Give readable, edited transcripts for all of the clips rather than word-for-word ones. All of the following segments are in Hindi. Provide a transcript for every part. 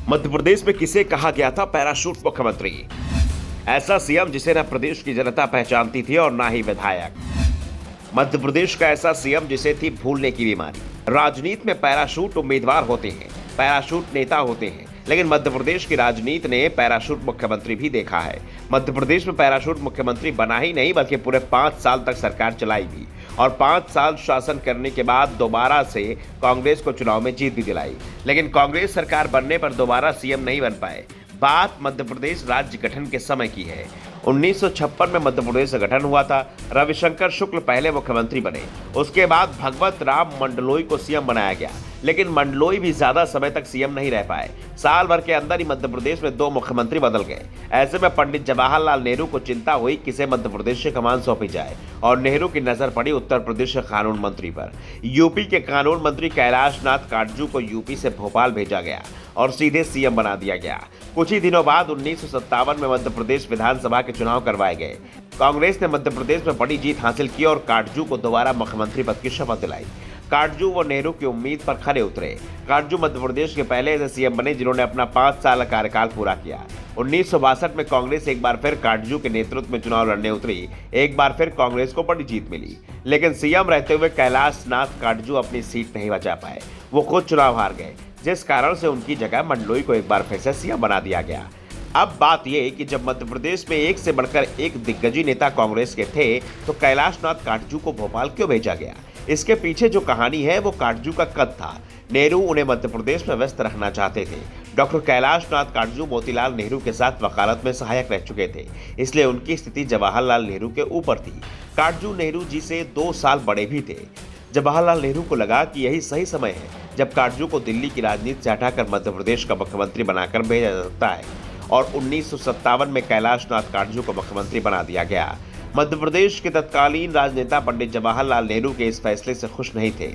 मध्य प्रदेश में किसे कहा गया था पैराशूट मुख्यमंत्री? ऐसा सीएम जिसे न प्रदेश की जनता पहचानती थी और ना ही विधायक। मध्य प्रदेश का ऐसा सीएम जिसे थी भूलने की बीमारी। राजनीति में पैराशूट उम्मीदवार होते हैं, पैराशूट नेता होते हैं, लेकिन मध्य प्रदेश की राजनीति ने पैराशूट मुख्यमंत्री भी देखा है। मध्य प्रदेश में पैराशूट मुख्यमंत्री बना ही नहीं बल्कि पूरे 5 साल तक सरकार चलाई भी, और 5 साल शासन करने के बाद दोबारा से कांग्रेस को चुनाव में जीत भी दिलाई। लेकिन कांग्रेस सरकार बनने पर दोबारा सीएम नहीं बन पाए। बात मध्य प्रदेश राज्य गठन के समय की है। 1956 में मध्य प्रदेश का गठन हुआ था। रविशंकर शुक्ल पहले मुख्यमंत्री बने। उसके बाद भगवत राम मंडलोई को सीएम बनाया गया, लेकिन मंडलोई भी ज्यादा समय तक सीएम नहीं रह पाए। साल भर के अंदर ही मध्य प्रदेश में 2 मुख्यमंत्री बदल गए। ऐसे में पंडित जवाहरलाल नेहरू को चिंता हुई किसे मध्य प्रदेश से कमान सौंपी जाए, और नेहरू की नजर पड़ी उत्तर प्रदेश के कानून मंत्री पर। यूपी के कानून मंत्री कैलाश नाथ काटजू को यूपी से भोपाल भेजा गया और सीधे सीएम बना दिया गया। कुछ ही दिनों बाद 1957 में मध्य प्रदेश विधानसभा के चुनाव करवाए गए। कांग्रेस ने मध्य प्रदेश में बड़ी जीत हासिल की और काटजू को दोबारा मुख्यमंत्री पद की शपथ दिलाई। काटजू व नेहरू की उम्मीद पर खरे उतरे। काटजू मध्य प्रदेश के पहले ऐसे सीएम बने जिन्होंने अपना 5 साल का कार्यकाल पूरा किया। 1962 में कांग्रेस एक बार फिर काटजू के नेतृत्व में चुनाव लड़ने उतरी। एक बार फिर कांग्रेस को बड़ी जीत मिली, लेकिन सीएम रहते हुए कैलाश नाथ काटजू अपनी सीट नहीं बचा पाए। वो खुद चुनाव हार गए, जिस कारण से उनकी जगह मंडलोई को एक बार फिर से सीएम बना दिया गया। अब बात यह कि जब मध्य प्रदेश में एक से बढ़कर एक दिग्गजी नेता कांग्रेस के थे, तो कैलाश नाथ काटजू को भोपाल क्यों भेजा गया? इसके पीछे जो कहानी है वो काटजू का कद था। नेहरू उन्हें मध्य प्रदेश में व्यस्त रखना चाहते थे। डॉक्टर कैलाश नाथ काटजू मोतीलाल नेहरू के साथ वकालत में सहायक रह चुके थे, इसलिए उनकी स्थिति जवाहरलाल नेहरू के ऊपर थी। काटजू नेहरू जी से 2 साल बड़े भी थे। जवाहरलाल नेहरू को लगा कि यही सही समय है जब काटजू को दिल्ली की राजनीति से हटाकर मध्य प्रदेश का मुख्यमंत्री बनाकर भेजा जा सकता है, और 1957 में कैलाश नाथ काटजू को मुख्यमंत्री बना दिया गया। मध्य प्रदेश के तत्कालीन राजनेता पंडित जवाहरलाल नेहरू के इस फैसले से खुश नहीं थे।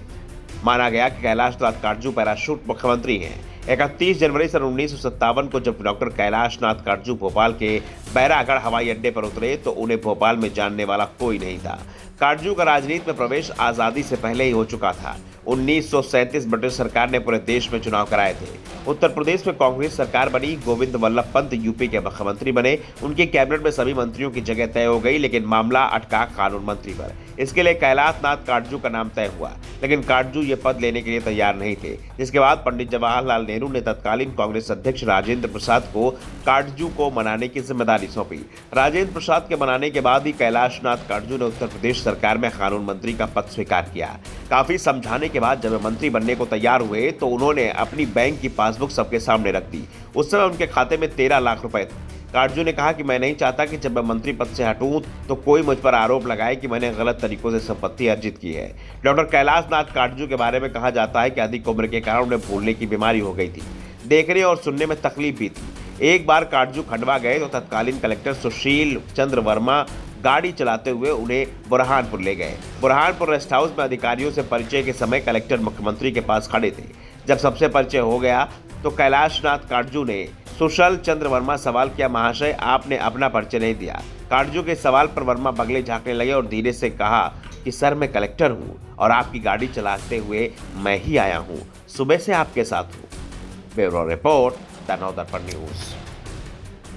माना गया कि कैलाश नाथ काटजू पैराशूट मुख्यमंत्री हैं। 31 जनवरी सन 1957 को जब डॉक्टर कैलाश नाथ काटजू भोपाल के बैरागढ़ हवाई अड्डे पर उतरे तो उन्हें भोपाल में जानने वाला कोई नहीं था। काटजू का राजनीति में प्रवेश आज़ादी से पहले ही हो चुका था। 1937 ब्रिटिश सरकार ने पूरे देश में चुनाव कराए थे। उत्तर प्रदेश में कांग्रेस सरकार बनी। गोविंद वल्लभ पंत यूपी के मुख्यमंत्री बने। उनकी कैबिनेट में सभी मंत्रियों की जगह तय हो गई, लेकिन मामला अटका कानून मंत्री पर। इसके लिए कैलाश नाथ काटजू का नाम तय हुआ, लेकिन काटजू ये पद लेने के लिए तैयार नहीं थे। जिसके बाद पंडित जवाहरलाल नेहरू ने तत्कालीन कांग्रेस अध्यक्ष राजेंद्र प्रसाद को काटजू को मनाने की जिम्मेदारी सौंपी। राजेंद्र प्रसाद के मनाने के बाद ही कैलाश नाथ काटजू ने उत्तर प्रदेश सरकार में कानून मंत्री का पद स्वीकार किया। काफी समझाने के बाद जब वे मंत्री बनने को तैयार हुए तो उन्होंने अपनी बैंक की पासबुक सबके सामने रख दी। उस समय उनके खाते में 13 लाख रुपए थे। काटजू ने कहा कि मैं नहीं चाहता कि जब मैं मंत्री पद से हटूं तो कोई मुझ पर आरोप लगाए कि मैंने गलत तरीकों से संपत्ति अर्जित की है। डॉक्टर कैलाश नाथ काटजू के बारे में कहा जाता है कि अधिक उम्र के कारण उन्हें भूलने की बीमारी हो गई थी। देखने और सुनने में तकलीफ भी थी। एक बार काटजू खंडवा गए तो तत्कालीन कलेक्टर सुशील चंद्र वर्मा गाड़ी चलाते हुए उन्हें बुरहानपुर ले गए। बुरहानपुर रेस्ट हाउस में अधिकारियों से परिचय के समय कलेक्टर मुख्यमंत्री के पास खड़े थे। जब सबसे परिचय हो गया तो कैलाश नाथ काटजू ने सुशील चंद्र वर्मा सवाल किया, महाशय आपने अपना परिचय नहीं दिया। काटजू के सवाल पर वर्मा बगले झांकने लगे और धीरे से कहा कि सर मैं कलेक्टर हूँ और आपकी गाड़ी चलाते हुए मैं ही आया हूँ, सुबह से आपके साथ हूँ। Bureau report, the Navdarpan news.